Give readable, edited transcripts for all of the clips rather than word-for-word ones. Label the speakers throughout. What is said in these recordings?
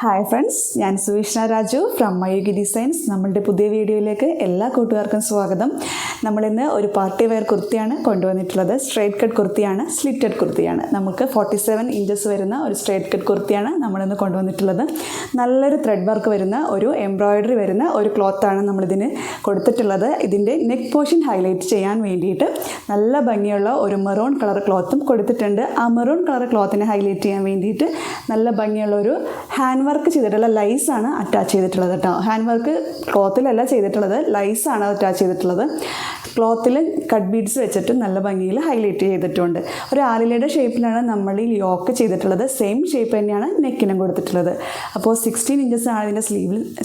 Speaker 1: Hi friends, ഞാൻ സുവിഷ്ണ Raju from മയൂഖി designs. നമ്മളുടെ പുതിയ വീഡിയോയിലേക്ക് എല്ലാ കൂട്ടുകാർക്കും സ്വാഗതം. നമ്മളിന്ന് ഒരു പാർട്ടി വെയർ കുർത്തിയാണ് കൊണ്ടുവന്നിട്ടുള്ളത്. സ്ട്രേറ്റ് കട്ട് കുർത്തിയാണ്, സ്ലിറ്റഡ് കുർത്തിയാണ്. നമുക്ക് 47 ഇഞ്ചസ് വരുന്ന ഒരു സ്ട്രേറ്റ് കട്ട് കുർത്തിയാണ് നമ്മളിന്ന് കൊണ്ടുവന്നിട്ടുള്ളത്. നല്ലൊരു ത്രെഡ് വർക്ക് വരുന്ന ഒരു എംബ്രോയിഡറി വരുന്ന ഒരു ക്ലോത്താണ് നമ്മളിതിന് കൊടുത്തിട്ടുള്ളത്. ഇതിൻ്റെ നെക്ക് പോർഷൻ ഹൈലൈറ്റ് ചെയ്യാൻ വേണ്ടിയിട്ട് നല്ല ഭംഗിയുള്ള ഒരു മെറൂൺ കളർ ക്ലോത്തും കൊടുത്തിട്ടുണ്ട്. ആ മെറൂൺ കളർ ക്ലോത്തിനെ ഹൈലൈറ്റ് ചെയ്യാൻ വേണ്ടിയിട്ട് നല്ല ഭംഗിയുള്ള ഒരു ഹാൻഡ് വർക്ക് ചെയ്തിട്ടുള്ള ലൈസാണ് അറ്റാച്ച് ചെയ്തിട്ടുള്ളത് കേട്ടോ. ഹാൻഡ് വർക്ക് ക്ലോത്തിലല്ല ചെയ്തിട്ടുള്ളത്, ലൈസാണ് അറ്റാച്ച് ചെയ്തിട്ടുള്ളത്. ക്ലോത്തിൽ കട്ട് ബീഡ്സ് വെച്ചിട്ട് നല്ല ഭംഗിയിൽ ഹൈലൈറ്റ് ചെയ്തിട്ടുണ്ട്. ഒരു ആലിലയുടെ ഷേപ്പിലാണ് നമ്മൾ ഈ യോക്ക് ചെയ്തിട്ടുള്ളത്. സെയിം ഷേപ്പ് തന്നെയാണ് നെക്കിനും കൊടുത്തിട്ടുള്ളത്. അപ്പോൾ 16 ഇഞ്ചസ് ആണ് ഇതിൻ്റെ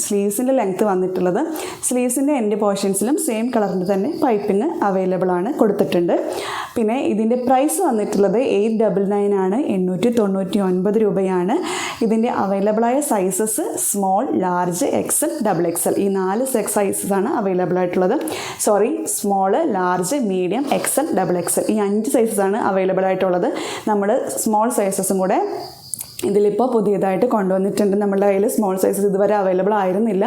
Speaker 1: സ്ലീവ്സിൻ്റെ ലെങ്ത്ത് വന്നിട്ടുള്ളത്. സ്ലീവ്സിൻ്റെ എൻഡ് പോർഷൻസിലും സെയിം കളറിൻ്റെ തന്നെ പൈപ്പിംഗ് അവൈലബിൾ ആണ്, കൊടുത്തിട്ടുണ്ട്. പിന്നെ ഇതിൻ്റെ പ്രൈസ് വന്നിട്ടുള്ളത് 899 ആണ്, 899 രൂപയാണ്. ഇതിൻ്റെ അവൈലബിളായ sizes small, large, XL, double XL, ഈ 4 സൈസസാണ് അവൈലബിൾ ആയിട്ടുള്ളത്. Small, large, medium, XL, double XL, ഈ 5 സൈസസാണ് അവൈലബിൾ ആയിട്ടുള്ളത്. നമ്മൾ സ്മോൾ സൈസസും കൂടെ ഇതിലിപ്പോൾ പുതിയതായിട്ട് കൊണ്ടുവന്നിട്ടുണ്ട്. നമ്മുടെ കയ്യിൽ സ്മോൾ സൈസസ് ഇതുവരെ അവൈലബിൾ ആയിരുന്നില്ല.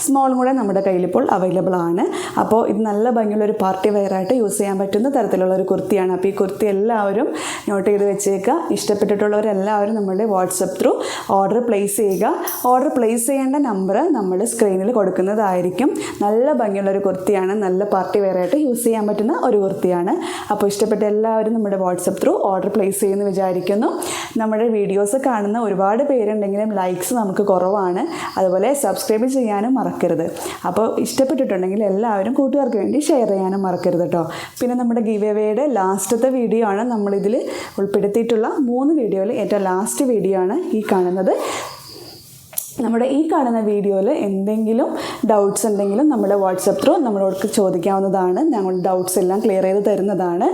Speaker 1: സ്മോളും കൂടെ നമ്മുടെ കയ്യിലിപ്പോൾ അവൈലബിൾ ആണ്. അപ്പോൾ ഇത് നല്ല ഭംഗിയുള്ളൊരു പാർട്ടി വെയറായിട്ട് യൂസ് ചെയ്യാൻ പറ്റുന്ന തരത്തിലുള്ള ഒരു കുർത്തിയാണ്. അപ്പോൾ ഈ കുർത്തി എല്ലാവരും നോട്ട് ചെയ്ത് വെച്ചേക്കുക. ഇഷ്ടപ്പെട്ടിട്ടുള്ളവരെല്ലാവരും നമ്മളുടെ വാട്സപ്പ് ത്രൂ ഓർഡർ പ്ലേസ് ചെയ്യുക. ഓർഡർ പ്ലേസ് ചെയ്യേണ്ട നമ്പർ നമ്മൾ സ്ക്രീനിൽ കൊടുക്കുന്നതായിരിക്കും. നല്ല ഭംഗിയുള്ളൊരു കുർത്തിയാണ്, നല്ല പാർട്ടി വെയറായിട്ട് യൂസ് ചെയ്യാൻ പറ്റുന്ന ഒരു കുർത്തിയാണ്. അപ്പോൾ ഇഷ്ടപ്പെട്ട എല്ലാവരും നമ്മുടെ വാട്സപ്പ് ത്രൂ ഓർഡർ പ്ലേസ് ചെയ്യുമെന്ന് വിചാരിക്കുന്നു. നമ്മുടെ വീഡിയോസ് കാണുന്ന ഒരുപാട് പേരുണ്ടെങ്കിലും ലൈക്സ് നമുക്ക് കുറവാണ്. അതുപോലെ സബ്സ്ക്രൈബ് ചെയ്യാനും മറക്കരുത്. അപ്പോൾ ഇഷ്ടപ്പെട്ടിട്ടുണ്ടെങ്കിൽ എല്ലാവരും കൂട്ടുകാർക്ക് വേണ്ടി ഷെയർ ചെയ്യാനും മറക്കരുത് കേട്ടോ. പിന്നെ നമ്മുടെ ഗിവ് എവേയുടെ ലാസ്റ്റത്തെ വീഡിയോ ആണ് നമ്മളിതിൽ ഉൾപ്പെടുത്തിയിട്ടുള്ള 3 വീഡിയോയിൽ ഏറ്റവും ലാസ്റ്റ് വീഡിയോ ആണ് ഈ കാണുന്നത്. നമ്മുടെ ഈ കാണുന്ന വീഡിയോയിൽ എന്തെങ്കിലും ഡൗട്ട്സ് ഉണ്ടെങ്കിലും നമ്മുടെ വാട്സപ്പ് ത്രൂ നമ്മളോട് ചോദിക്കാവുന്നതാണ്. ഞങ്ങൾ ഡൗട്ട്സ് എല്ലാം ക്ലിയർ ചെയ്ത് തരുന്നതാണ്.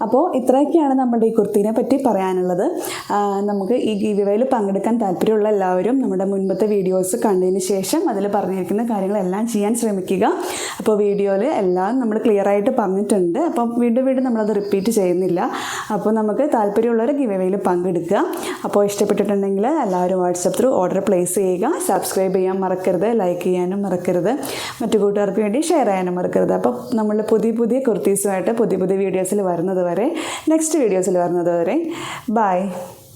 Speaker 1: അപ്പോൾ ഇത്രയൊക്കെയാണ് നമ്മുടെ ഈ കുർത്തീനെ പറ്റി പറയാനുള്ളത്. നമുക്ക് ഈ ഗിവ്അവേയിൽ പങ്കെടുക്കാൻ താല്പര്യമുള്ള എല്ലാവരും നമ്മുടെ മുൻപത്തെ വീഡിയോസ് കണ്ടതിന് ശേഷം അതിൽ പറഞ്ഞിരിക്കുന്ന കാര്യങ്ങളെല്ലാം ചെയ്യാൻ ശ്രമിക്കുക. അപ്പോൾ വീഡിയോയിൽ എല്ലാം നമ്മൾ ക്ലിയർ ആയിട്ട് പറഞ്ഞിട്ടുണ്ട്. അപ്പം വീണ്ടും നമ്മളത് റിപ്പീറ്റ് ചെയ്യുന്നില്ല. അപ്പോൾ നമുക്ക് താല്പര്യമുള്ളവർ ഗിവ്അവേയിൽ പങ്കെടുക്കുക. അപ്പോൾ ഇഷ്ടപ്പെട്ടിട്ടുണ്ടെങ്കിൽ എല്ലാവരും വാട്സപ്പ് ത്രൂ ഓർഡർ പ്ലേസ് ചെയ്യുക. സബ്സ്ക്രൈബ് ചെയ്യാൻ മറക്കരുത്, ലൈക്ക് ചെയ്യാനും മറക്കരുത്, മറ്റു കൂട്ടുകാർക്ക് വേണ്ടി ഷെയർ ചെയ്യാനും മറക്കരുത്. അപ്പോൾ നമ്മൾ പുതിയ കുർത്തീസുമായിട്ട് പുതിയ വീഡിയോസിൽ വരുന്നത് വരെ, നെക്സ്റ്റ് വീഡിയോസിൽ വരുന്നത് വരെ ബൈ.